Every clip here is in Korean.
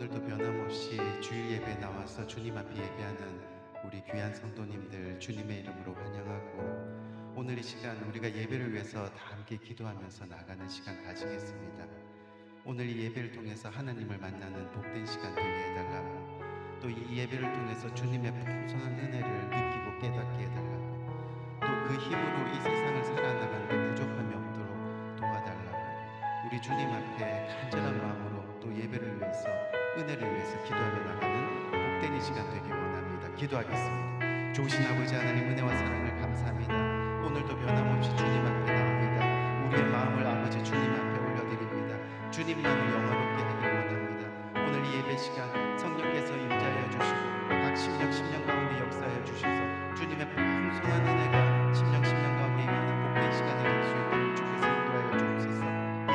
오늘도 변함없이 주일 예배에 나와서 주님 앞에 예배하는 우리 귀한 성도님들 주님의 이름으로 환영하고, 오늘 이 시간 우리가 예배를 위해서 다 함께 기도하면서 나가는 시간 가지겠습니다. 오늘 이 예배를 통해서 하나님을 만나는 복된 시간 되게 해달라고, 또 이 예배를 통해서 주님의 풍성한 은혜를 느끼고 깨닫게 해달라고, 또 그 힘으로 이 세상을 살아나가는 데 부족함이 없도록 도와달라고, 우리 주님 앞에 간절한 마음으로 또 예배를 위해서, 은혜를 위해서 기도하며 나가는 복된 이 시간 되길 원합니다. 기도하겠습니다. 좋으신 아버지 하나님, 은혜와 사랑을 감사합니다. 오늘도 변함없이 주님 앞에 나옵니다. 우리의 마음을 아버지 주님 앞에 올려드립니다. 주님만을 영화롭게 하길 원합니다. 오늘 이 예배 시간 성령께서 임재하여 주시고 각 심령 가운데 역사하여 주셔서 주님의 풍성한 은혜가 심령 가운데 임하는 복된 시간이 될 수 있도록 주께서 인도하여 주옵소서.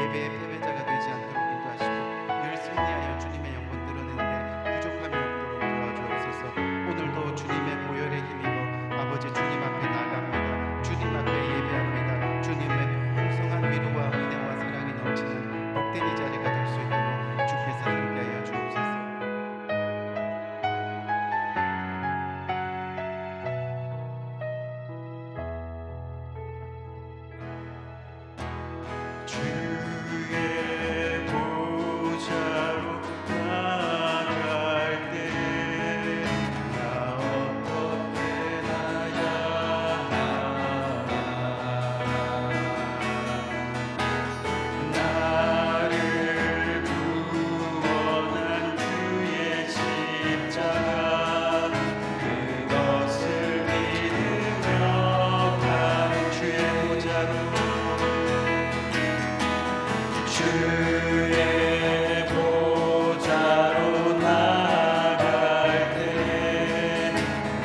예배의 패배자가 되지 않도록 인도하시고 늘 승리하여 주님의 영광 드러내는데 부족함이 없도록 도와주옵소서. 오늘도 주님의 보혈에 힘입어 아버지 주님 앞에 나아갑니다. 주님 앞에 예배합니다. 주님의 풍성한 위로와 은혜와 사랑이 넘치는 복된 이 자리가 될 수 있도록 주께서 함께하여 주옵소서. 주의 보좌로 나갈 때 나 어떻게 나야 하나. 나를 구원한 주의 십자가, 그것을 믿으며 가는 주의 보좌로, 주의 보좌로 나갈 때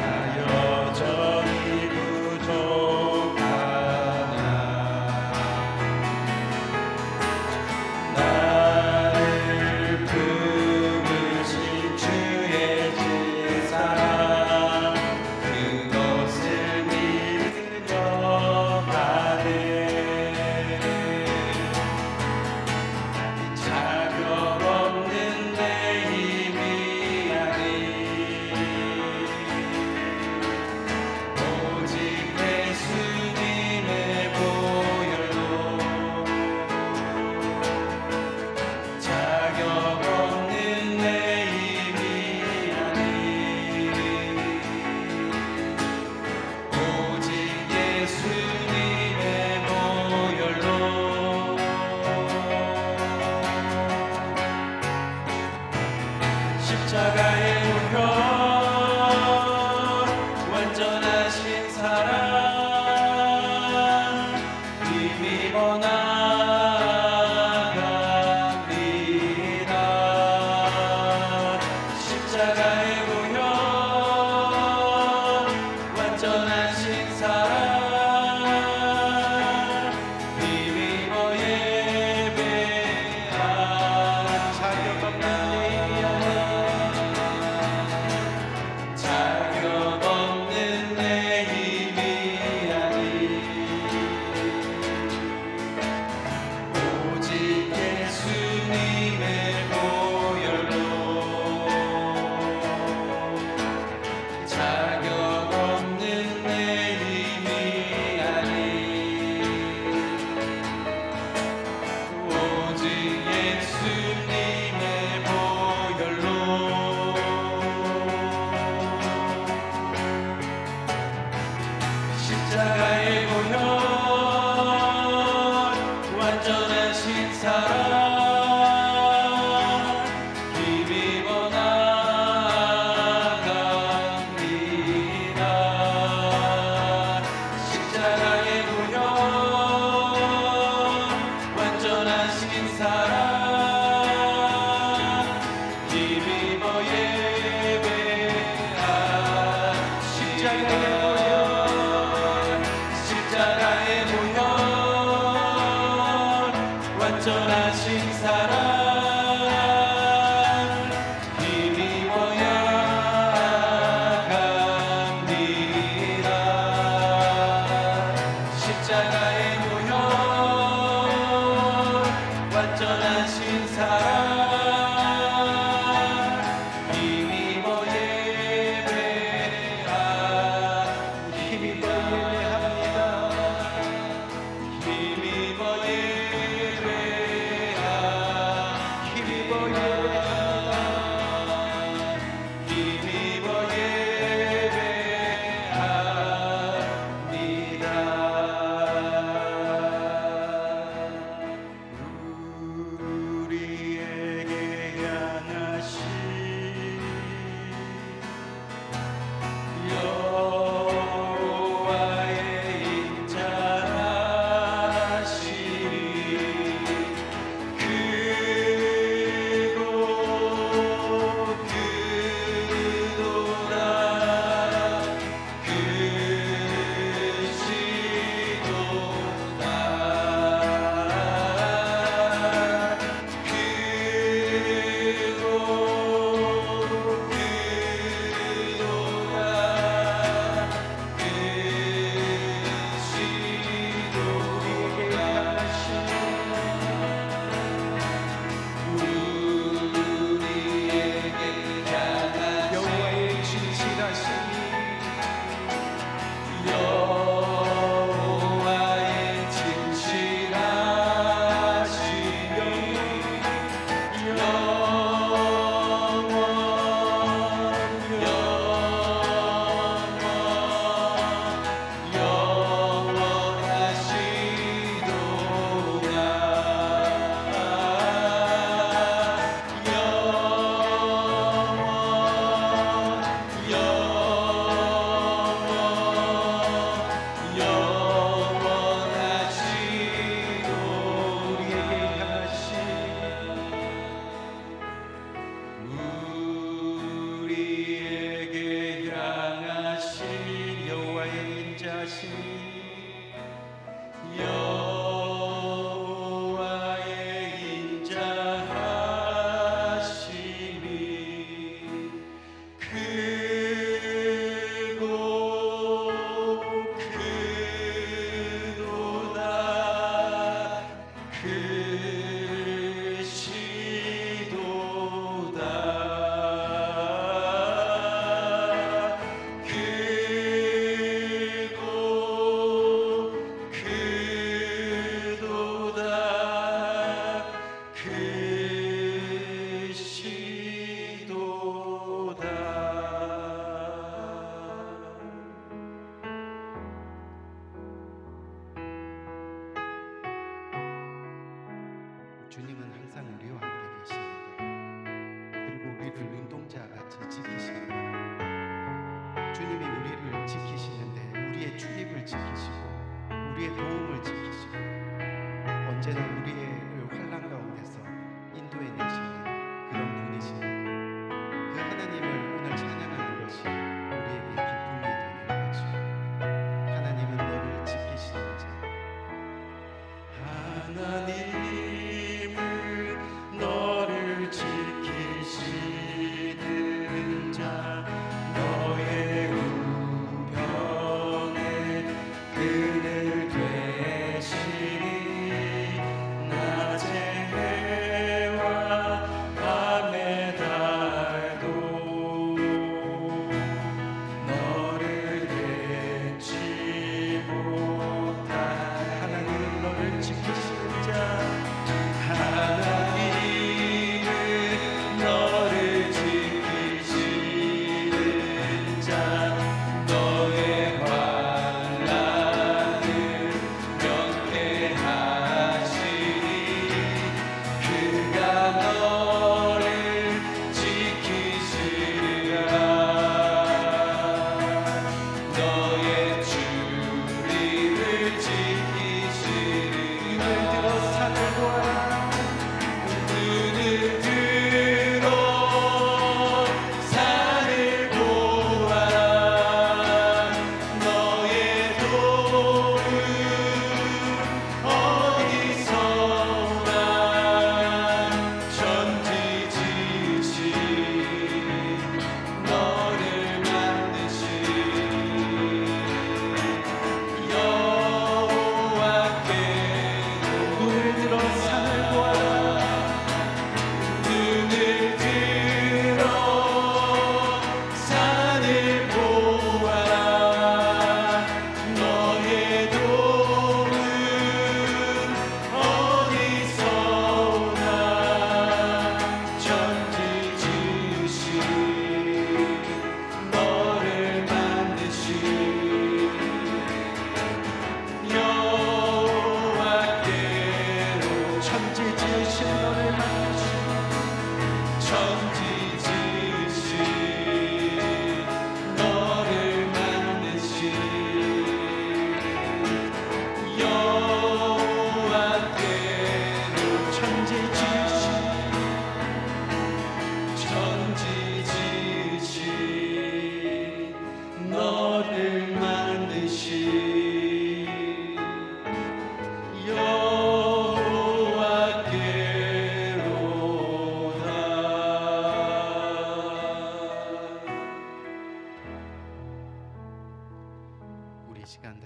나 여전히 부족하나. 나를 품으신 주의 진사랑, 그것을 믿으며 가네. 자격 없는 내 힘이 아니, 오직 예수님의 보혈로. 자격 없는 내 힘이 아니, 오직 예수님의 보혈로. 십자가의 우편 완전하신 사랑 힘입어 나갑니다. 십자가의 우편 완전하신 사랑 힘입어 예배하는. 자격 없는 내 힘이 아니,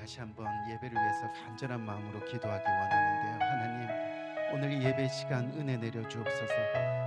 다시 한번 예배를 위해서 간절한 마음으로 기도하기 원하는데요. 하나님, 오늘 이 예배 시간 은혜 내려 주옵소서.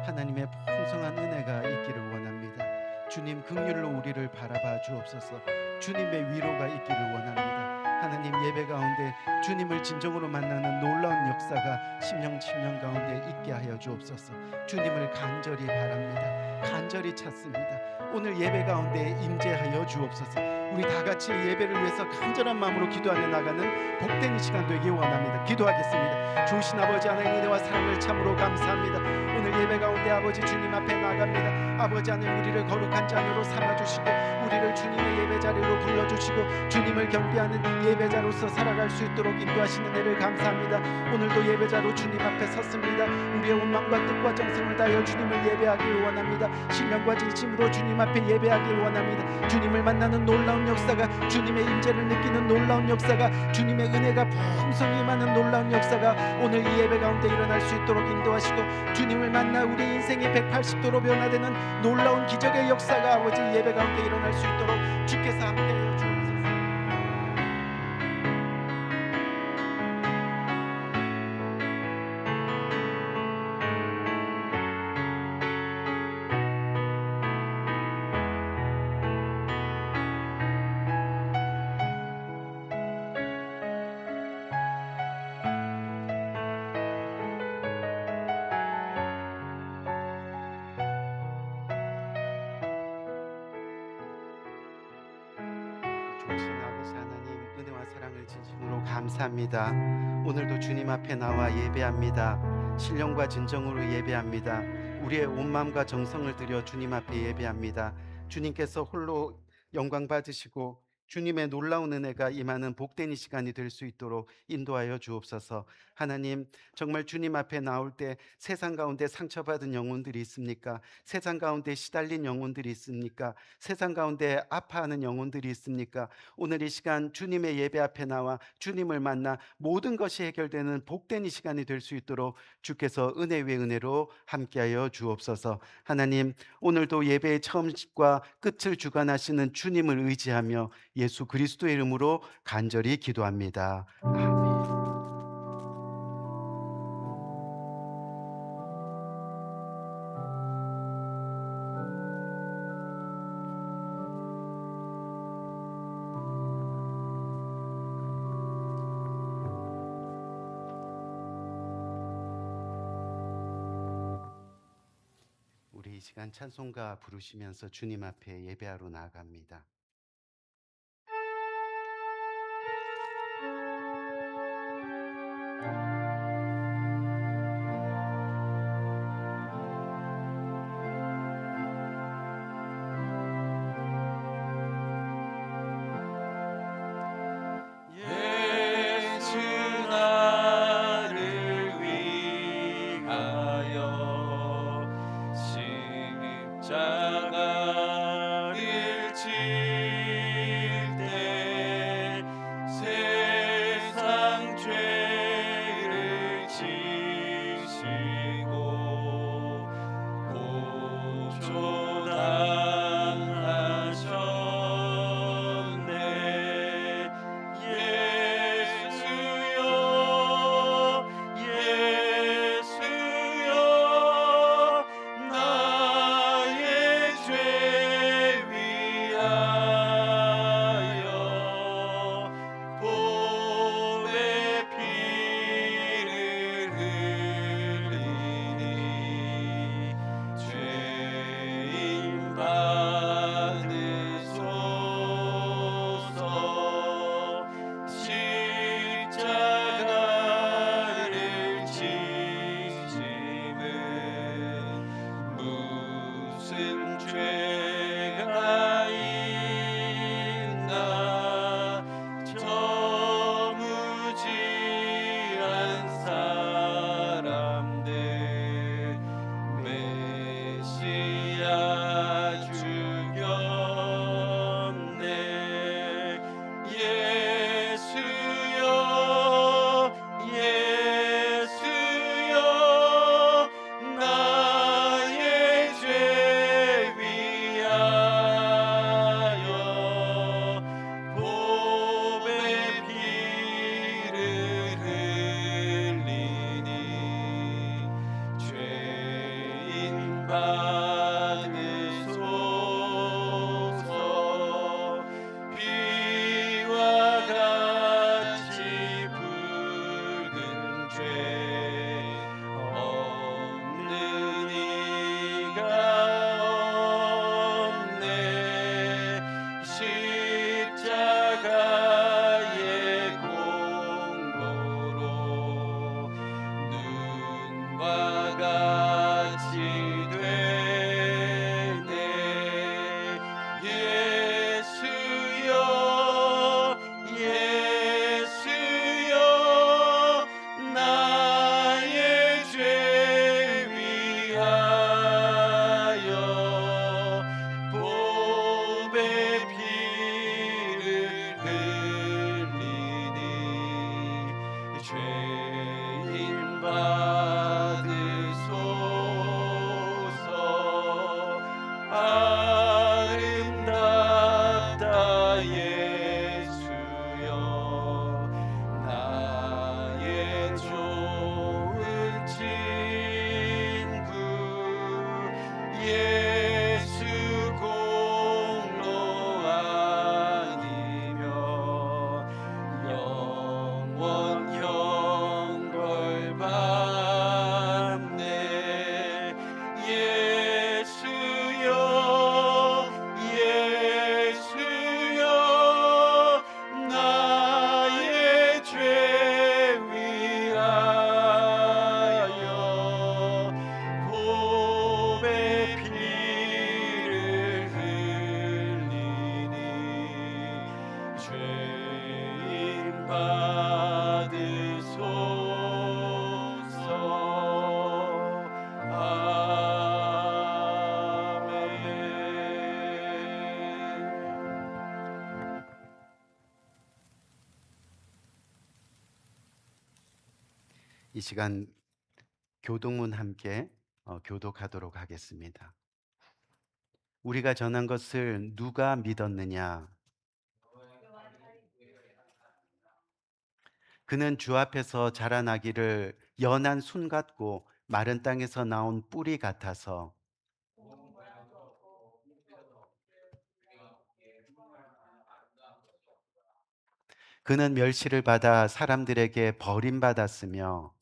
하나님의 풍성한 은혜가 있기를 원합니다. 주님 긍휼로 우리를 바라봐 주옵소서. 주님의 위로가 있기를 원합니다. 하나님, 예배 가운데 주님을 진정으로 만나는 놀라운 역사가 심령 가운데 있게 하여 주옵소서. 주님을 간절히 바랍니다. 간절히 찾습니다. 오늘 예배 가운데 임재하여 주옵소서. 우리 다 같이 예배를 위해서 간절한 마음으로 기도하며 나가는 복된 이 시간 되기 원합니다. 기도하겠습니다. 좋으신 아버지 하나님, 은혜와 사랑을 참으로 감사합니다. 오늘 예배 가운데 아버지 주님 앞에 나갑니다. 아버지 하나님, 우리를 거룩한 자녀로 삼아주시고 우리를 주님의 예배 자리로 불러주시고 주님을 경배하는 예배자로서 살아갈 수 있도록 인도하시는 은혜를 감사합니다. 오늘도 예배자로 주님 앞에 섰습니다. 우리의 온 마음과 뜻과 정성을 다하여 주님을 예배하길 원합니다. 신령과 진심으로 주님 앞에 예배하길 원합니다. 주님을 만나는 놀라운 역사가, 주님의 임재를 느끼는 놀라운 역사가, 주님의 은혜가 풍성히 임하는 놀라운 역사가 오늘 이 예배 가운데 일어날 수 있도록 인도하시고 주님을 만나 우리 인생이 180도로 변화되는 놀라운 기적의 역사가 아버지 예배 가운데 일어날 수 있도록 주께서 함께하여 주옵소서. 좋으신 아버지 하나님, 은혜와 사랑을 진심으로 감사합니다. 오늘도 주님 앞에 나와 예배합니다. 신령과 진정으로 예배합니다. 우리의 온 마음과 정성을 들여 주님 앞에 예배합니다. 주님께서 홀로 영광 받으시고 주님의 놀라운 은혜가 임하는 복된 이 시간이 될 수 있도록 인도하여 주옵소서. 하나님, 정말 주님 앞에 나올 때 세상 가운데 상처받은 영혼들이 있습니까? 세상 가운데 시달린 영혼들이 있습니까? 세상 가운데 아파하는 영혼들이 있습니까? 오늘 이 시간 주님의 예배 앞에 나와 주님을 만나 모든 것이 해결되는 복된 이 시간이 될 수 있도록 주께서 은혜 위에 은혜로 함께하여 주옵소서. 하나님, 오늘도 예배의 처음과 끝을 주관하시는 주님을 의지하며 예수 그리스도의 이름으로 간절히 기도합니다. 아멘. 우리 이 시간 찬송가 부르시면서 주님 앞에 예배하러 나아갑니다. 예수 나를 위하여 십자가를 지 예수 공로 아니면 영원 형벌 받네. 예수여 예수여 나의 죄 위하여 보배 피를 흘리니 죄인 받으소서. 아멘. 이 시간 교동문 함께 교독하도록 하겠습니다. 우리가 전한 것을 누가 믿었느냐? 그는 주 앞에서 자라나기를 연한 순 같고 마른 땅에서 나온 뿌리 같아서 그는 멸시를 받아 사람들에게 버림받았으며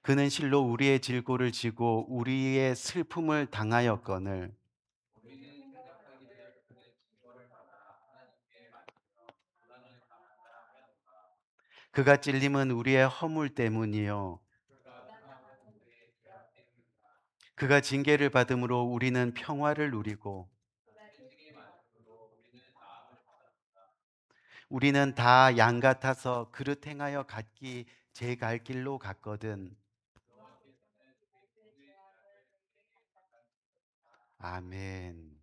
그는 실로 우리의 질고를 지고 우리의 슬픔을 당하였거늘 그가 찔림은 우리의 허물 때문이요 그가 징계를 받음으로 우리는 평화를 누리고 우리는 다 양 같아서 그릇 행하여 각기 제 갈 길로 갔거든. 아멘.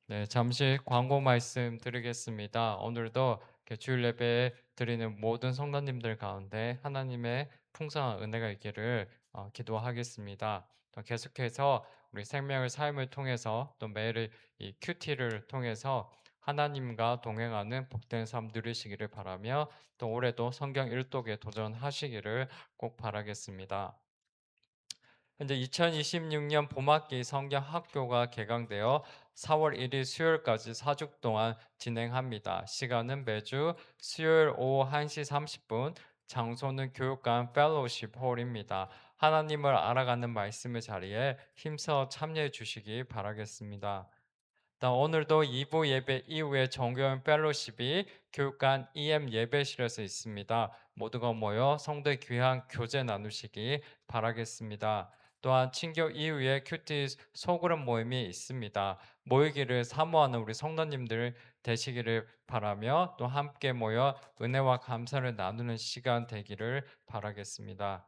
네, 잠시 광고 말씀 드리겠습니다. 오늘도 이렇게 주일 예배 드리는 모든 성도님들 가운데 하나님의 풍성한 은혜가 있기를 기도하겠습니다. 또 계속해서 우리 생명의 삶을 통해서 또 매일 이 큐티를 통해서 하나님과 동행하는 복된 삶 누리시기를 바라며 또 올해도 성경 일독에 도전하시기를 꼭 바라겠습니다. 현재 2026년 봄학기 성경 학교가 개강되어 4월 1일 수요일까지 4주 동안 진행합니다. 시간은 매주 수요일 오후 1시 30분, 장소는 교육관 펠로우십 홀입니다. 하나님을 알아가는 말씀의 자리에 힘써 참여해 주시기 바라겠습니다. 오늘도 2부 예배 이후에 정교연 펠로십이 교육관 EM 예배실에서 있습니다. 모두가 모여 성도의 귀한 교제 나누시기 바라겠습니다. 또한 친교 이후에 큐티 소그룹 모임이 있습니다. 모이기를 사모하는 우리 성도님들 되시기를 바라며 또 함께 모여 은혜와 감사를 나누는 시간 되기를 바라겠습니다.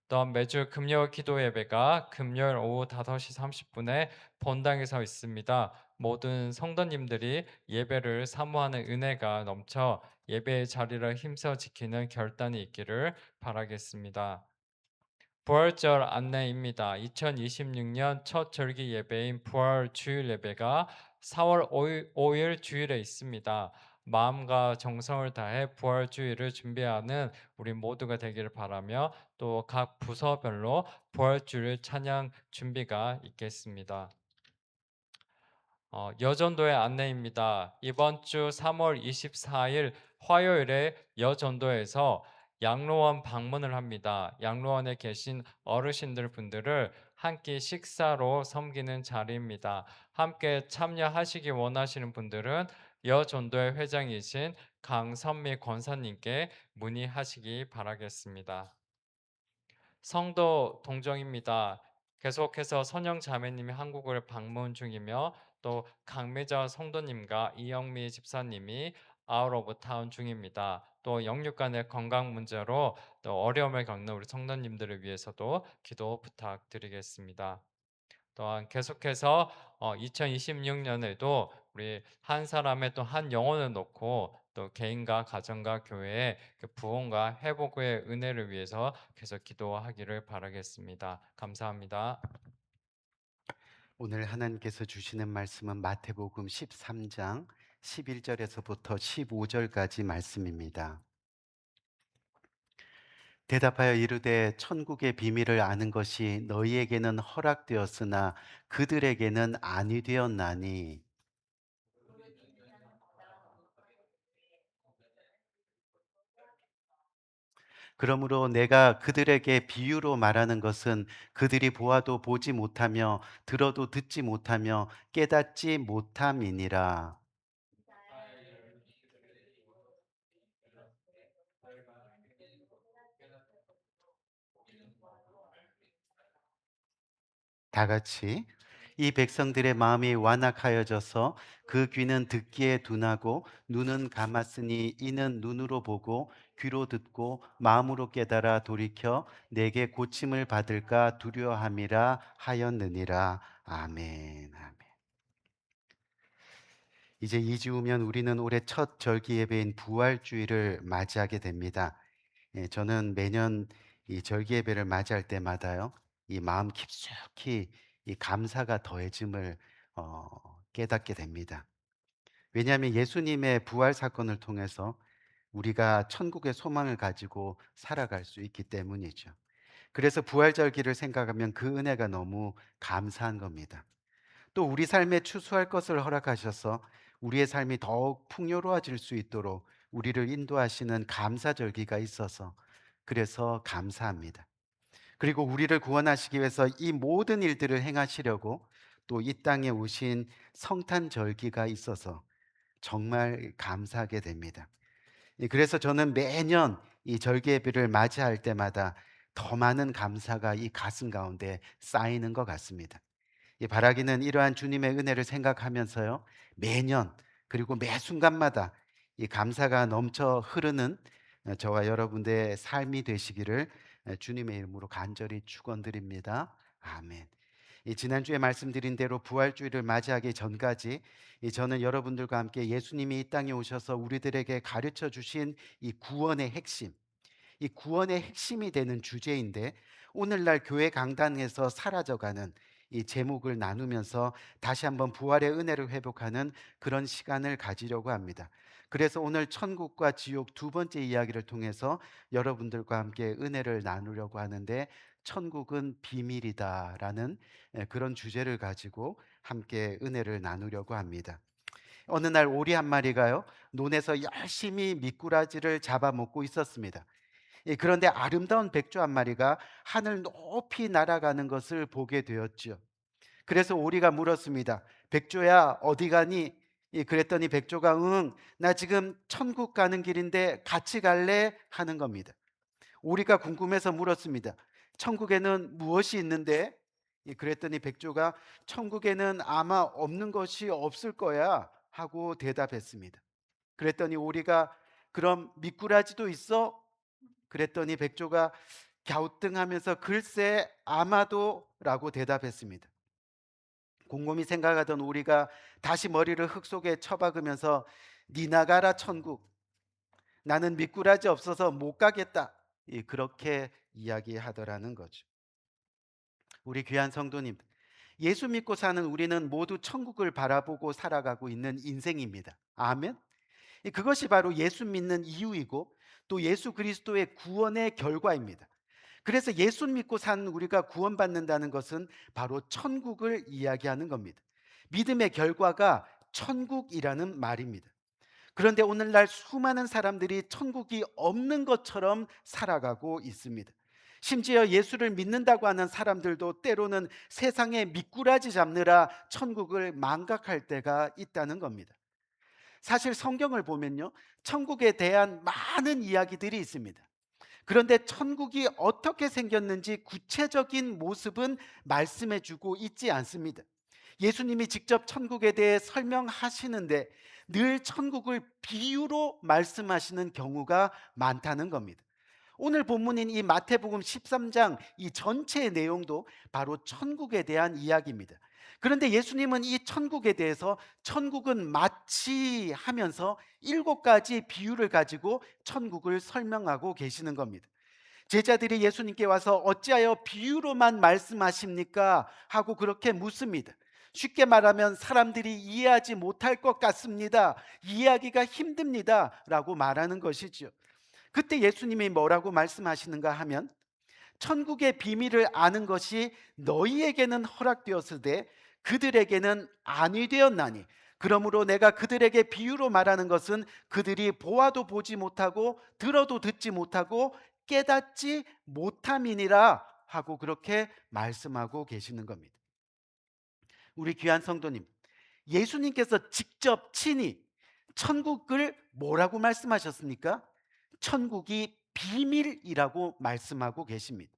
또한 매주 금요일 기도 예배가 금요일 오후 5시 30분에 본당에서 있습니다. 모든 성도님들이 예배를 사모하는 은혜가 넘쳐 예배의 자리를 힘써 지키는 결단이 있기를 바라겠습니다. 부활절 안내입니다. 2026년 첫 절기 예배인 부활 주일 예배가 4월 5일 주일에 있습니다. 마음과 정성을 다해 부활 주일을 준비하는 우리 모두가 되기를 바라며 또 각 부서별로 부활 주일 찬양 준비가 있겠습니다. 여전도의 안내입니다. 이번 주 3월 24일 화요일에 여전도에서 양로원 방문을 합니다. 양로원에 계신 어르신들 분들을 한 끼 식사로 섬기는 자리입니다. 함께 참여하시기 원하시는 분들은 여전도의 회장이신 강선미 권사님께 문의하시기 바라겠습니다. 성도 동정입니다. 계속해서 선영 자매님이 한국을 방문 중이며 또 강매자 성도님과 이영미 집사님이 아웃 오브 타운 중입니다. 또 영육간의 건강 문제로 또 어려움을 겪는 우리 성도님들을 위해서도 기도 부탁드리겠습니다. 또한 계속해서 2026년에도 우리 한 사람의 또 한 영혼을 놓고 또 개인과 가정과 교회의 그 부흥과 회복의 은혜를 위해서 계속 기도하기를 바라겠습니다. 감사합니다. 오늘 하나님께서 주시는 말씀은 마태복음 13장 11절에서부터 15절까지 말씀입니다. 대답하여 이르되 천국의 비밀을 아는 것이 너희에게는 허락되었으나 그들에게는 아니 되었나니. 그러므로 내가 그들에게 비유로 말하는 것은 그들이 보아도 보지 못하며 들어도 듣지 못하며 깨닫지 못함이니라. 다 같이 이 백성들의 마음이 완악하여져서 그 귀는 듣기에 둔하고 눈은 감았으니 이는 눈으로 보고 귀로 듣고 마음으로 깨달아 돌이켜 내게 고침을 받을까 두려워함이라 하였느니라. 아멘. 아멘. 이제 2주 후면 우리는 올해 첫 절기 예배인 부활주일을 맞이하게 됩니다. 저는 매년 이 절기 예배를 맞이할 때마다요, 이 마음 깊숙이 이 감사가 더해짐을 어, 깨닫게 됩니다. 왜냐하면 예수님의 부활 사건을 통해서 우리가 천국의 소망을 가지고 살아갈 수 있기 때문이죠. 그래서 부활절기를 생각하면 그 은혜가 너무 감사한 겁니다. 또 우리 삶에 추수할 것을 허락하셔서 우리의 삶이 더욱 풍요로워질 수 있도록 우리를 인도하시는 감사절기가 있어서 그래서 감사합니다. 그리고 우리를 구원하시기 위해서 이 모든 일들을 행하시려고 또 이 땅에 오신 성탄절기가 있어서 정말 감사하게 됩니다. 그래서 저는 매년 이 절기 예배를 맞이할 때마다 더 많은 감사가 이 가슴 가운데 쌓이는 것 같습니다. 이 바라기는 이러한 주님의 은혜를 생각하면서요, 매년 그리고 매 순간마다 이 감사가 넘쳐 흐르는 저와 여러분들의 삶이 되시기를 주님의 이름으로 간절히 축원드립니다. 아멘. 이 지난주에 말씀드린 대로 부활주의를 맞이하기 전까지 저는 여러분들과 함께 예수님이 이 땅에 오셔서 우리들에게 가르쳐 주신 이 구원의 핵심, 이 구원의 핵심이 되는 주제인데, 오늘날 교회 강단에서 사라져가는 이 제목을 나누면서 다시 한번 부활의 은혜를 회복하는 그런 시간을 가지려고 합니다. 그래서 오늘 천국과 지옥 두 번째 이야기를 통해서 여러분들과 함께 은혜를 나누려고 하는데, 천국은 비밀이다라는 그런 주제를 가지고 함께 은혜를 나누려고 합니다. 어느 날 오리 한 마리가요, 논에서 열심히 미꾸라지를 잡아먹고 있었습니다. 그런데 아름다운 백조 한 마리가 하늘 높이 날아가는 것을 보게 되었죠. 그래서 오리가 물었습니다. 백조야, 어디 가니? 그랬더니 백조가 응, 나 지금 천국 가는 길인데 같이 갈래? 하는 겁니다. 오리가 궁금해서 물었습니다. 천국에는 무엇이 있는데? 그랬더니 백조가 천국에는 아마 없는 것이 없을 거야 하고 대답했습니다. 그랬더니 오리가 그럼 미꾸라지도 있어? 그랬더니 백조가 갸우뚱하면서 글쎄 아마도라고 대답했습니다. 곰곰이 생각하던 우리가 다시 머리를 흙 속에 쳐박으면서 니 나가라 천국, 나는 미꾸라지 없어서 못 가겠다, 그렇게 이야기하더라는 거죠. 우리 귀한 성도님, 예수 믿고 사는 우리는 모두 천국을 바라보고 살아가고 있는 인생입니다. 아멘. 그것이 바로 예수 믿는 이유이고 또 예수 그리스도의 구원의 결과입니다. 그래서 예수 믿고 사는 우리가 구원받는다는 것은 바로 천국을 이야기하는 겁니다. 믿음의 결과가 천국이라는 말입니다. 그런데 오늘날 수많은 사람들이 천국이 없는 것처럼 살아가고 있습니다. 심지어 예수를 믿는다고 하는 사람들도 때로는 세상에 미꾸라지 잡느라 천국을 망각할 때가 있다는 겁니다. 사실 성경을 보면요, 천국에 대한 많은 이야기들이 있습니다. 그런데 천국이 어떻게 생겼는지 구체적인 모습은 말씀해 주고 있지 않습니다. 예수님이 직접 천국에 대해 설명하시는데 늘 천국을 비유로 말씀하시는 경우가 많다는 겁니다. 오늘 본문인 이 마태복음 13장 이 전체의 내용도 바로 천국에 대한 이야기입니다. 그런데 예수님은 이 천국에 대해서 천국은 마치 하면서 7가지 비유를 가지고 천국을 설명하고 계시는 겁니다. 제자들이 예수님께 와서 어찌하여 비유로만 말씀하십니까? 하고 그렇게 묻습니다. 쉽게 말하면 사람들이 이해하지 못할 것 같습니다. 이해하기가 힘듭니다. 라고 말하는 것이죠. 그때 예수님이 뭐라고 말씀하시는가 하면 천국의 비밀을 아는 것이 너희에게는 허락되었으되 그들에게는 아니 되었나니 그러므로 내가 그들에게 비유로 말하는 것은 그들이 보아도 보지 못하고 들어도 듣지 못하고 깨닫지 못함이니라 하고 그렇게 말씀하고 계시는 겁니다. 우리 귀한 성도님, 예수님께서 직접 친히 천국을 뭐라고 말씀하셨습니까? 천국이 비밀이라고 말씀하고 계십니다.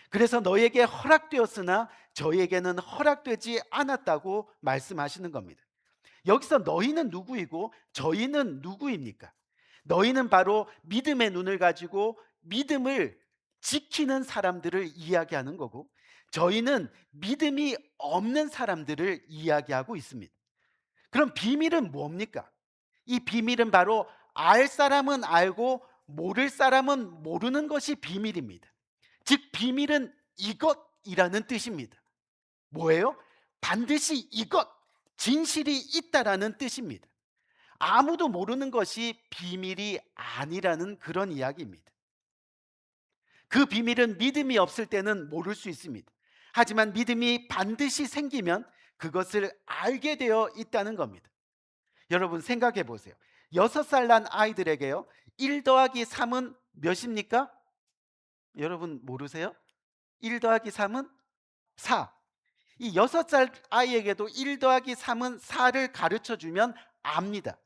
그래서 너에게 허락되었으나 저에게는 허락되지 않았다고 말씀하시는 겁니다. 여기서 너희는 누구이고 저희는 누구입니까? 너희는 바로 믿음의 눈을 가지고 믿음을 지키는 사람들을 이야기하는 거고, 저희는 믿음이 없는 사람들을 이야기하고 있습니다. 그럼 비밀은 뭡니까? 이 비밀은 바로 알 사람은 알고 모를 사람은 모르는 것이 비밀입니다. 즉 비밀은 이것이라는 뜻입니다. 뭐예요? 반드시 이것, 진실이 있다라는 뜻입니다. 아무도 모르는 것이 비밀이 아니라는 그런 이야기입니다. 그 비밀은 믿음이 없을 때는 모를 수 있습니다. 하지만 믿음이 반드시 생기면 그것을 알게 되어 있다는 겁니다. 여러분 생각해 보세요. 6살 난 아이들에게요 1 더하기 3은 몇입니까? 여러분 모르세요? 1 더하기 3은 4. 이 6살 아이에게도 1 더하기 3은 4를 가르쳐 주면 압니다.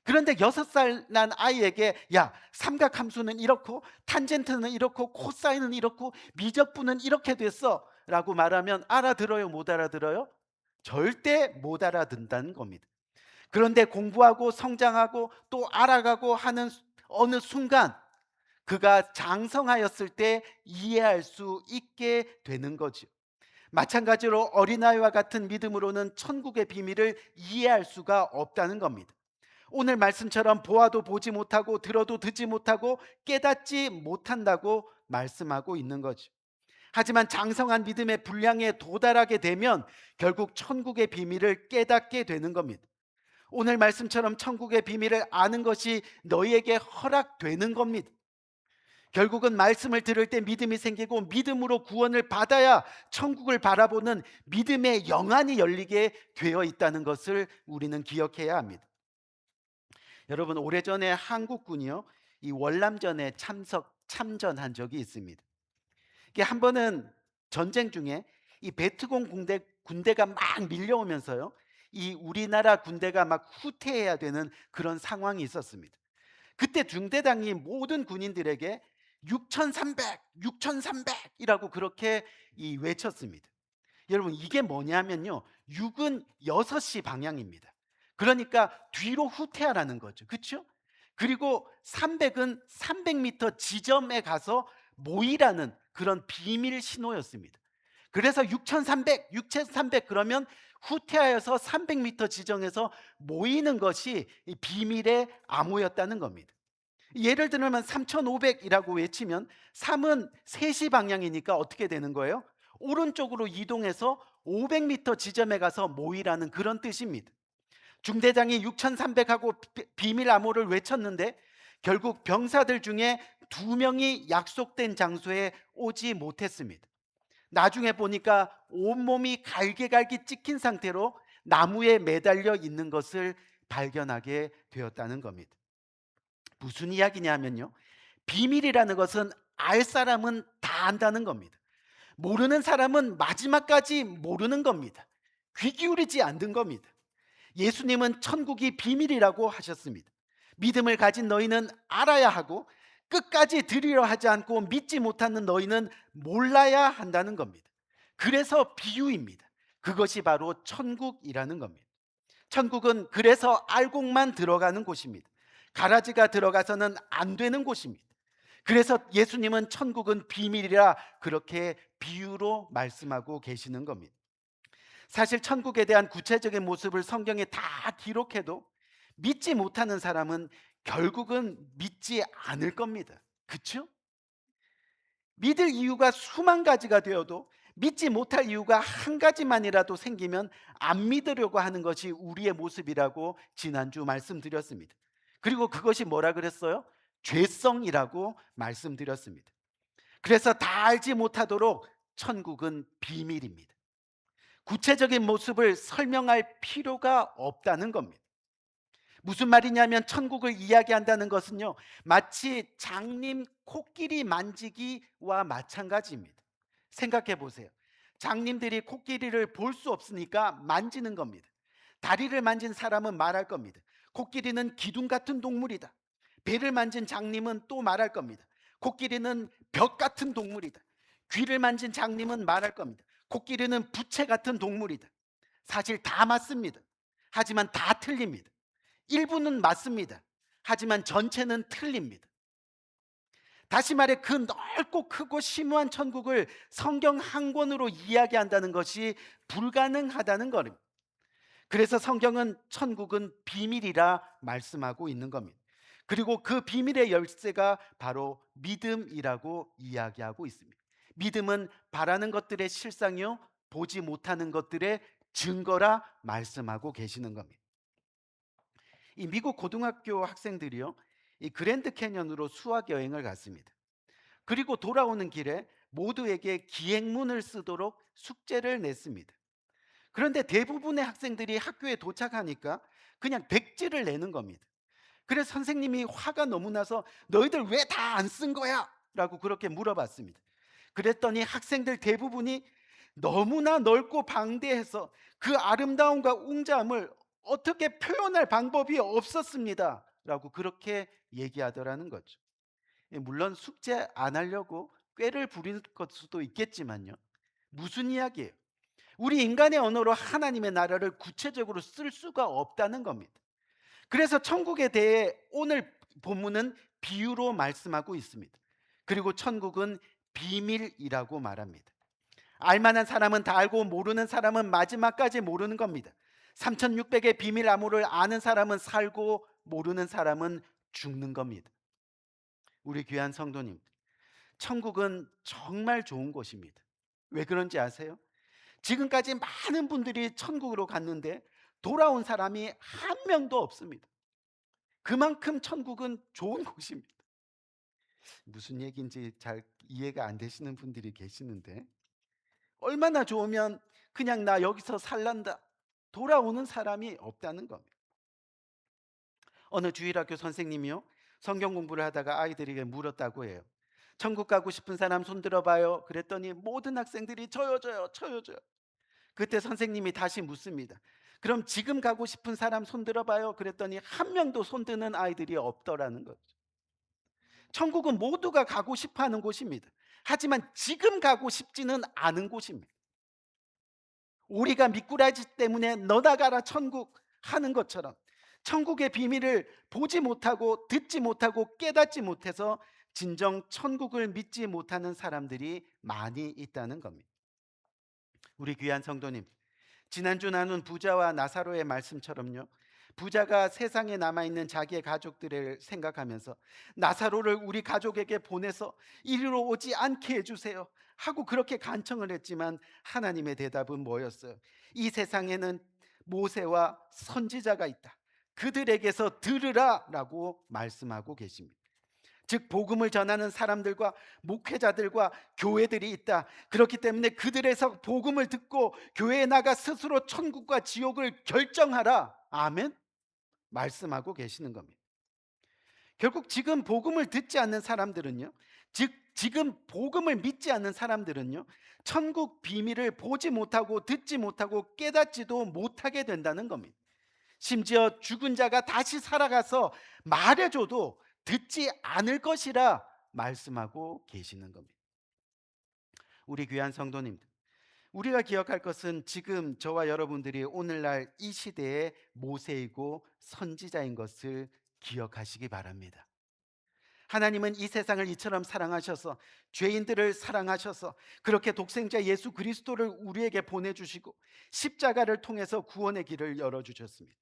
그런데 6살 난 아이에게 야 삼각함수는 이렇고 탄젠트는 이렇고 코사인은 이렇고 미적분은 이렇게 됐어 라고 말하면 알아들어요? 못 알아들어요? 절대 못 알아듣는다는 겁니다. 그런데 공부하고 성장하고 또 알아가고 하는 어느 순간 그가 장성하였을 때 이해할 수 있게 되는 거죠. 마찬가지로 어린아이와 같은 믿음으로는 천국의 비밀을 이해할 수가 없다는 겁니다. 오늘 말씀처럼 보아도 보지 못하고 들어도 듣지 못하고 깨닫지 못한다고 말씀하고 있는 거죠. 하지만 장성한 믿음의 분량에 도달하게 되면 결국 천국의 비밀을 깨닫게 되는 겁니다. 오늘 말씀처럼 천국의 비밀을 아는 것이 너희에게 허락되는 겁니다. 결국은 말씀을 들을 때 믿음이 생기고 믿음으로 구원을 받아야 천국을 바라보는 믿음의 영안이 열리게 되어 있다는 것을 우리는 기억해야 합니다. 여러분 오래전에 한국군이요 이 월남전에 참전한 적이 있습니다. 이게 한 번은 전쟁 중에 이 베트콩 군대가 막 밀려오면서요 이 우리나라 군대가 막 후퇴해야 되는 그런 상황이 있었습니다. 그때 중대장이 모든 군인들에게 6,300, 6,300이라고 그렇게 외쳤습니다. 여러분 이게 뭐냐면요 6은 6시 방향입니다. 그러니까 뒤로 후퇴하라는 거죠. 그렇죠? 그리고 300은 300m 지점에 가서 모이라는 그런 비밀 신호였습니다. 그래서 6,300, 6,300 그러면 후퇴하여서 300m 지점에서 모이는 것이 이 비밀의 암호였다는 겁니다. 예를 들면 3,500이라고 외치면 3은 3시 방향이니까 어떻게 되는 거예요? 오른쪽으로 이동해서 500m 지점에 가서 모이라는 그런 뜻입니다. 중대장이 6,300하고 비밀 암호를 외쳤는데 결국 병사들 중에 2명이 약속된 장소에 오지 못했습니다. 나중에 보니까 온몸이 갈기갈기 찍힌 상태로 나무에 매달려 있는 것을 발견하게 되었다는 겁니다. 무슨 이야기냐면요 비밀이라는 것은 알 사람은 다 안다는 겁니다. 모르는 사람은 마지막까지 모르는 겁니다. 귀 기울이지 않는 겁니다. 예수님은 천국이 비밀이라고 하셨습니다. 믿음을 가진 너희는 알아야 하고 끝까지 들으려 하지 않고 믿지 못하는 너희는 몰라야 한다는 겁니다. 그래서 비유입니다. 그것이 바로 천국이라는 겁니다. 천국은 그래서 알곡만 들어가는 곳입니다. 가라지가 들어가서는 안 되는 곳입니다. 그래서 예수님은 천국은 비밀이라 그렇게 비유로 말씀하고 계시는 겁니다. 사실 천국에 대한 구체적인 모습을 성경에 다 기록해도 믿지 못하는 사람은 결국은 믿지 않을 겁니다. 그렇죠? 믿을 이유가 수만 가지가 되어도 믿지 못할 이유가 한 가지만이라도 생기면 안 믿으려고 하는 것이 우리의 모습이라고 지난주 말씀드렸습니다. 그리고 그것이 뭐라 그랬어요? 죄성이라고 말씀드렸습니다. 그래서 다 알지 못하도록 천국은 비밀입니다. 구체적인 모습을 설명할 필요가 없다는 겁니다. 무슨 말이냐면 천국을 이야기한다는 것은요, 마치 장님 코끼리 만지기와 마찬가지입니다. 생각해 보세요. 장님들이 코끼리를 볼 수 없으니까 만지는 겁니다. 다리를 만진 사람은 말할 겁니다. 코끼리는 기둥 같은 동물이다. 배를 만진 장님은 또 말할 겁니다. 코끼리는 벽 같은 동물이다. 귀를 만진 장님은 말할 겁니다. 코끼리는 부채 같은 동물이다. 사실 다 맞습니다. 하지만 다 틀립니다. 일부는 맞습니다. 하지만 전체는 틀립니다. 다시 말해 그 넓고 크고 심오한 천국을 성경 한 권으로 이야기한다는 것이 불가능하다는 겁니다. 그래서 성경은 천국은 비밀이라 말씀하고 있는 겁니다. 그리고 그 비밀의 열쇠가 바로 믿음이라고 이야기하고 있습니다. 믿음은 바라는 것들의 실상이요 보지 못하는 것들의 증거라 말씀하고 계시는 겁니다. 이 미국 고등학교 학생들이요, 이 그랜드 캐년으로 수학 여행을 갔습니다. 그리고 돌아오는 길에 모두에게 기행문을 쓰도록 숙제를 냈습니다. 그런데 대부분의 학생들이 학교에 도착하니까 그냥 백지를 내는 겁니다. 그래서 선생님이 화가 너무 나서 너희들 왜 다 안 쓴 거야? 라고 그렇게 물어봤습니다. 그랬더니 학생들 대부분이 너무나 넓고 방대해서 그 아름다움과 웅장함을 어떻게 표현할 방법이 없었습니다. 라고 그렇게 얘기하더라는 거죠. 물론 숙제 안 하려고 꾀를 부릴 것 수도 있겠지만요. 무슨 이야기예요? 우리 인간의 언어로 하나님의 나라를 구체적으로 쓸 수가 없다는 겁니다. 그래서 천국에 대해 오늘 본문은 비유로 말씀하고 있습니다. 그리고 천국은 비밀이라고 말합니다. 알만한 사람은 다 알고 모르는 사람은 마지막까지 모르는 겁니다. 3600의 비밀 암호를 아는 사람은 살고 모르는 사람은 죽는 겁니다. 우리 귀한 성도님, 천국은 정말 좋은 곳입니다. 왜 그런지 아세요? 지금까지 많은 분들이 천국으로 갔는데 돌아온 사람이 한 명도 없습니다. 그만큼 천국은 좋은 곳입니다. 무슨 얘기인지 잘 이해가 안 되시는 분들이 계시는데, 얼마나 좋으면 그냥 나 여기서 살란다 돌아오는 사람이 없다는 겁니다. 어느 주일학교 선생님이요, 성경 공부를 하다가 아이들에게 물었다고 해요. 천국 가고 싶은 사람 손 들어봐요. 그랬더니 모든 학생들이 저요 저요 저요 저요. 그때 선생님이 다시 묻습니다. 그럼 지금 가고 싶은 사람 손 들어봐요. 그랬더니 한 명도 손 드는 아이들이 없더라는 거죠. 천국은 모두가 가고 싶어하는 곳입니다. 하지만 지금 가고 싶지는 않은 곳입니다. 우리가 미꾸라지 때문에 너나 가라 천국 하는 것처럼 천국의 비밀을 보지 못하고 듣지 못하고 깨닫지 못해서 진정 천국을 믿지 못하는 사람들이 많이 있다는 겁니다. 우리 귀한 성도님, 지난주 나눈 부자와 나사로의 말씀처럼요, 부자가 세상에 남아있는 자기의 가족들을 생각하면서 나사로를 우리 가족에게 보내서 이리로 오지 않게 해주세요 하고 그렇게 간청을 했지만 하나님의 대답은 뭐였어요? 이 세상에는 모세와 선지자가 있다. 그들에게서 들으라 라고 말씀하고 계십니다. 즉 복음을 전하는 사람들과 목회자들과 교회들이 있다. 그렇기 때문에 그들에서 복음을 듣고 교회에 나가 스스로 천국과 지옥을 결정하라. 아멘. 말씀하고 계시는 겁니다. 결국 지금 복음을 듣지 않는 사람들은요, 즉 지금 복음을 믿지 않는 사람들은요, 천국 비밀을 보지 못하고 듣지 못하고 깨닫지도 못하게 된다는 겁니다. 심지어 죽은 자가 다시 살아가서 말해줘도 듣지 않을 것이라 말씀하고 계시는 겁니다. 우리 귀한 성도님들, 우리가 기억할 것은 지금 저와 여러분들이 오늘날 이 시대의 모세이고 선지자인 것을 기억하시기 바랍니다. 하나님은 이 세상을 이처럼 사랑하셔서 죄인들을 사랑하셔서 그렇게 독생자 예수 그리스도를 우리에게 보내주시고 십자가를 통해서 구원의 길을 열어주셨습니다.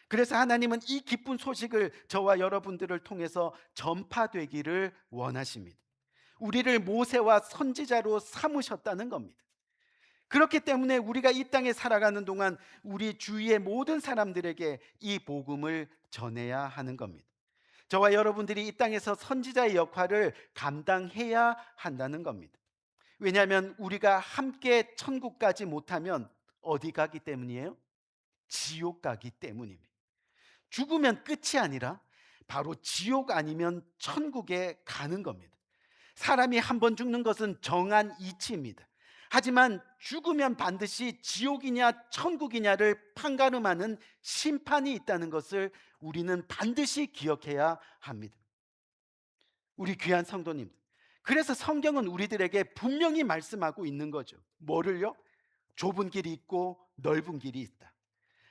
그래서 하나님은 이 기쁜 소식을 저와 여러분들을 통해서 전파되기를 원하십니다. 우리를 모세와 선지자로 삼으셨다는 겁니다. 그렇기 때문에 우리가 이 땅에 살아가는 동안 우리 주위의 모든 사람들에게 이 복음을 전해야 하는 겁니다. 저와 여러분들이 이 땅에서 선지자의 역할을 감당해야 한다는 겁니다. 왜냐하면 우리가 함께 천국 가지 못하면 어디 가기 때문이에요? 지옥 가기 때문입니다. 죽으면 끝이 아니라 바로 지옥 아니면 천국에 가는 겁니다. 사람이 한 번 죽는 것은 정한 이치입니다. 하지만 죽으면 반드시 지옥이냐 천국이냐를 판가름하는 심판이 있다는 것을 우리는 반드시 기억해야 합니다. 우리 귀한 성도님, 그래서 성경은 우리들에게 분명히 말씀하고 있는 거죠. 뭐를요? 좁은 길이 있고 넓은 길이 있다.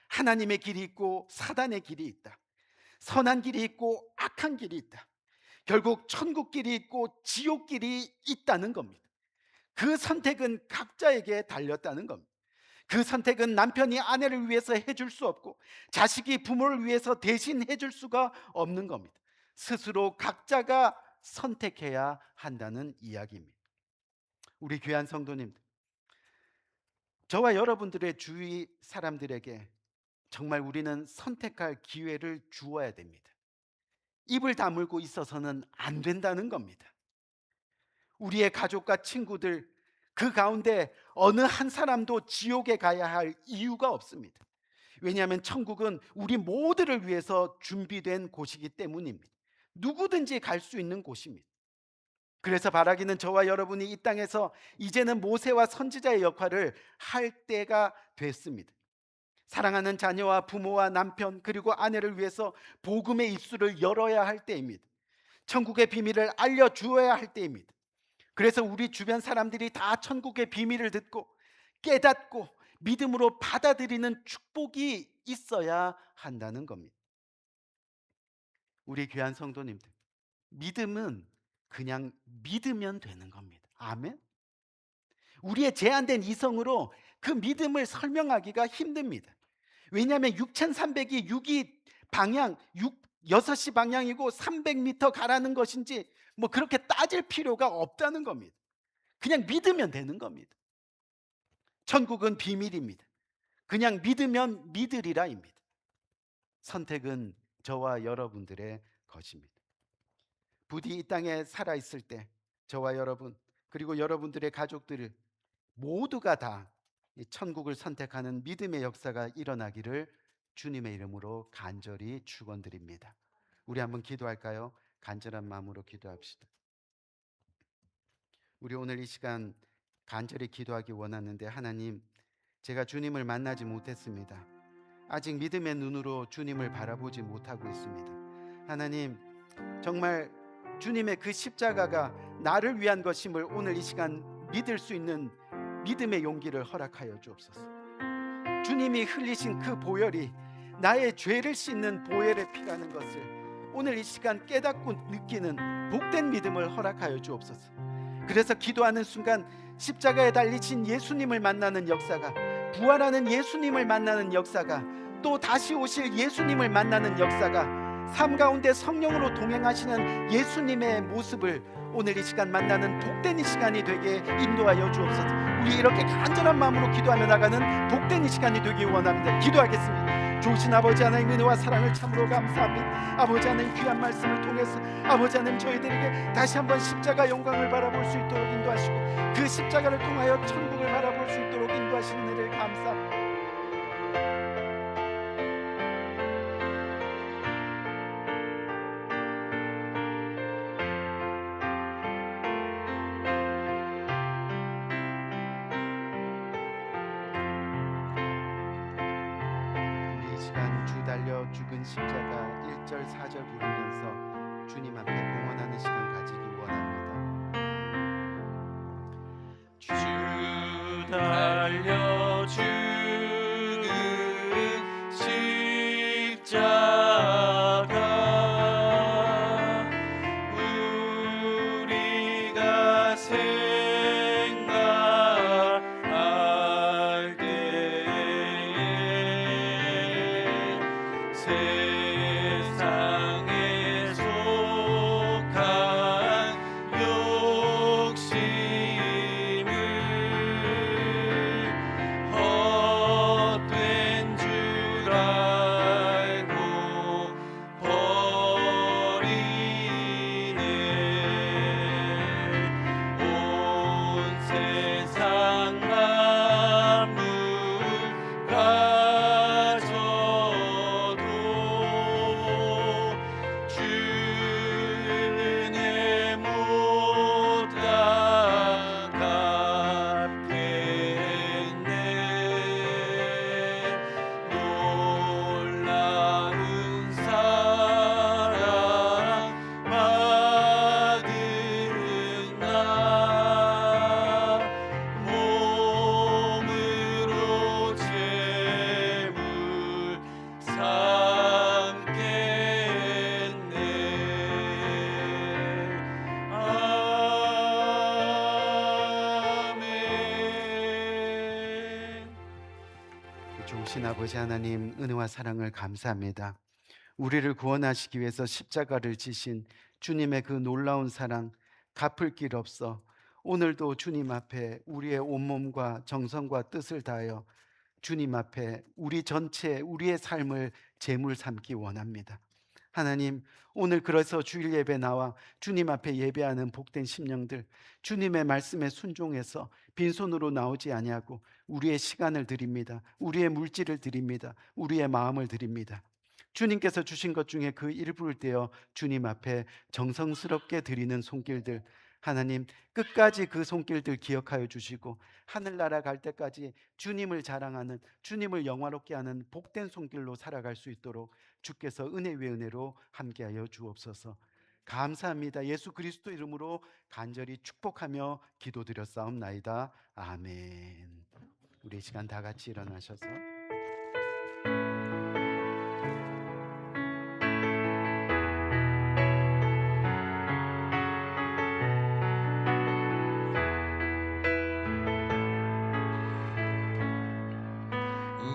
하나님의 길이 있고 사단의 길이 있다. 선한 길이 있고 악한 길이 있다. 결국 천국 길이 있고 지옥 길이 있다는 겁니다. 그 선택은 각자에게 달렸다는 겁니다. 그 선택은 남편이 아내를 위해서 해줄 수 없고 자식이 부모를 위해서 대신 해줄 수가 없는 겁니다. 스스로 각자가 선택해야 한다는 이야기입니다. 우리 귀한 성도님들, 저와 여러분들의 주위 사람들에게 정말 우리는 선택할 기회를 주어야 됩니다. 입을 다물고 있어서는 안 된다는 겁니다. 우리의 가족과 친구들, 그 가운데 어느 한 사람도 지옥에 가야 할 이유가 없습니다. 왜냐하면 천국은 우리 모두를 위해서 준비된 곳이기 때문입니다. 누구든지 갈 수 있는 곳입니다. 그래서 바라기는 저와 여러분이 이 땅에서 이제는 모세와 선지자의 역할을 할 때가 됐습니다. 사랑하는 자녀와 부모와 남편 그리고 아내를 위해서 복음의 입술을 열어야 할 때입니다. 천국의 비밀을 알려주어야 할 때입니다. 그래서 우리 주변 사람들이 다 천국의 비밀을 듣고 깨닫고 믿음으로 받아들이는 축복이 있어야 한다는 겁니다. 우리 귀한 성도님들, 믿음은 그냥 믿으면 되는 겁니다. 아멘. 우리의 제한된 이성으로 그 믿음을 설명하기가 힘듭니다. 왜냐하면 6300이 6이 방향 6시 방향이고 300m 가라는 것인지 뭐 그렇게 따질 필요가 없다는 겁니다. 그냥 믿으면 되는 겁니다. 천국은 비밀입니다. 그냥 믿으면 믿으리라입니다. 선택은 저와 여러분들의 것입니다. 부디 이 땅에 살아있을 때 저와 여러분 그리고 여러분들의 가족들을 모두가 다 이 천국을 선택하는 믿음의 역사가 일어나기를 주님의 이름으로 간절히 축원드립니다. 우리 한번 기도할까요? 간절한 마음으로 기도합시다. 우리 오늘 이 시간 간절히 기도하기 원하는데, 하나님, 제가 주님을 만나지 못했습니다. 아직 믿음의 눈으로 주님을 바라보지 못하고 있습니다. 하나님, 정말 주님의 그 십자가가 나를 위한 것임을 오늘 이 시간 믿을 수 있는 믿음의 용기를 허락하여 주옵소서. 주님이 흘리신 그 보혈이 나의 죄를 씻는 보혈의 피라는 것을 오늘 이 시간 깨닫고 느끼는 복된 믿음을 허락하여 주옵소서. 그래서 기도하는 순간 십자가에 달리신 예수님을 만나는 역사가, 부활하는 예수님을 만나는 역사가, 또 다시 오실 예수님을 만나는 역사가, 삶 가운데 성령으로 동행하시는 예수님의 모습을 오늘 이 시간 만나는 복된 이 시간이 되게 인도하여 주옵소서. 우리 이렇게 간절한 마음으로 기도하며 나가는 복된 이 시간이 되기 원합니다. 기도하겠습니다. 좋으신 아버지 하나님, 은혜와 사랑을 참으로 감사합니다. 아버지 하나님, 귀한 말씀을 통해서 아버지 하나님, 저희들에게 다시 한번 십자가 영광을 바라볼 수 있도록 인도하시고 그 십자가를 통하여 천국을 바라볼 수 있도록 인도하시는 은혜를 감사합니다. 달려 죽은 십자가 1절 4절 부르면서 주님 앞에 봉헌하는 시간 가지기 원합니다. 주 달려 죽은 십자가 우리가 생각할 때에 세상에 속한 욕심을 자비로우신 아버지 하나님, 은혜와 사랑을 감사합니다. 우리를 구원하시기 위해서 십자가를 지신 주님의 그 놀라운 사랑 갚을 길 없어 오늘도 주님 앞에 우리의 온몸과 정성과 뜻을 다하여 주님 앞에 우리 전체 우리의 삶을 제물 삼기 원합니다. 하나님, 오늘 그래서 주일 예배 나와 주님 앞에 예배하는 복된 심령들, 주님의 말씀에 순종해서 빈손으로 나오지 아니하고 우리의 시간을 드립니다. 우리의 물질을 드립니다. 우리의 마음을 드립니다. 주님께서 주신 것 중에 그 일부를 떼어 주님 앞에 정성스럽게 드리는 손길들, 하나님 끝까지 그 손길들 기억하여 주시고 하늘나라 갈 때까지 주님을 자랑하는, 주님을 영화롭게 하는 복된 손길로 살아갈 수 있도록 주께서 은혜 위에 은혜로 함께하여 주옵소서. 감사합니다. 예수 그리스도 이름으로 간절히 축복하며 기도드렸사옵나이다. 아멘. 우리 이 시간 다 같이 일어나셔서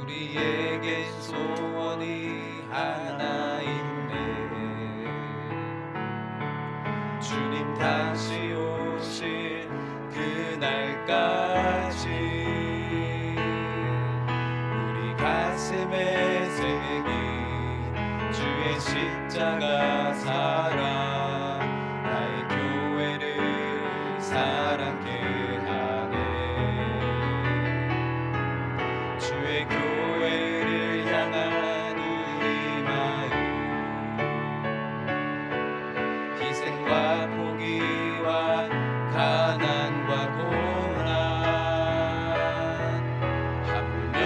우리에게 소원이 하나 있네. 주님 다시 오실 그날까지 우리 가슴에 새긴 주의 십자가 사랑, 나의 교회를 사랑케 하네. 주의 교회를 향한 우리 마음, 희생과 포기와 가난과 고난, 하물며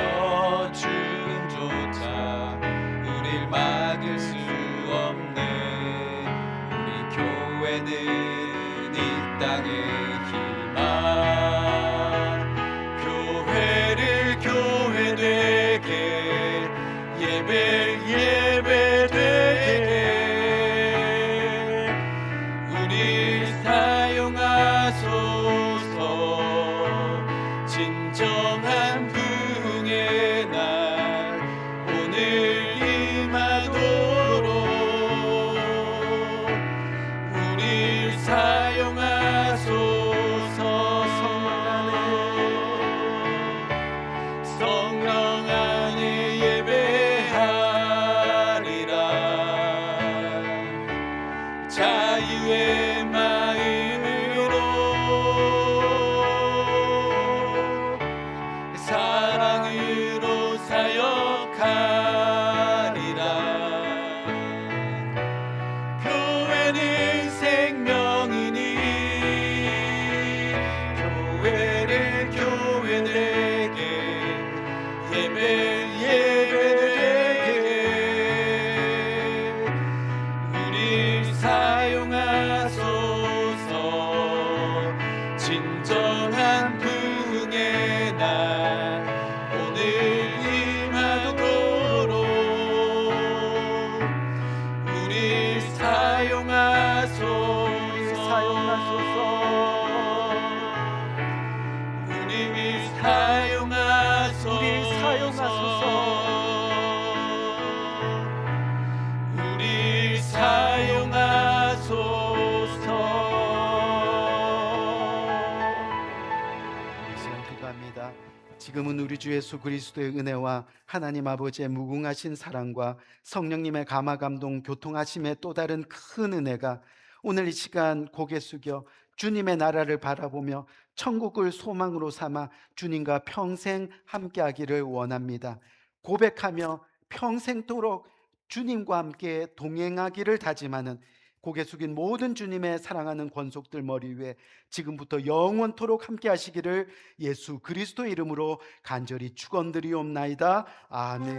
죽음조차 우릴 막을 수 없는 우리 교회는 이 땅의 희망. 교회를 교회되게, 예배 예배되게 우리 사용하소서. 진정한 부흥의 날 오늘 임하도록 우리 사용하소서. 성령 안에 예배하리라. 자유의 마음으로 사랑으로 사역하리라. 교회는 생명이니 교회를 교회되게, 예배 예배되게 우리 사용하소서. 진정한 부흥의 날 오늘 임하도록 우리 사용하소서. 우리 사용하소서. 우리 사용하소서. 이 시간 기도합니다. 지금은 우리 주 예수 그리스도의 은혜와 하나님 아버지의 무궁하신 사랑과 성령님의 감화 감동 교통하심의 또 다른 큰 은혜가 오늘 이 시간 고개 숙여 주님의 나라를 바라보며 천국을 소망으로 삼아 주님과 평생 함께하기를 원합니다. 고백하며 평생도록 주님과 함께 동행하기를 다짐하는 고개 숙인 모든 주님의 사랑하는 권속들 머리 위에 지금부터 영원토록 함께 하시기를 예수 그리스도 이름으로 간절히 축원드리옵나이다. 아멘.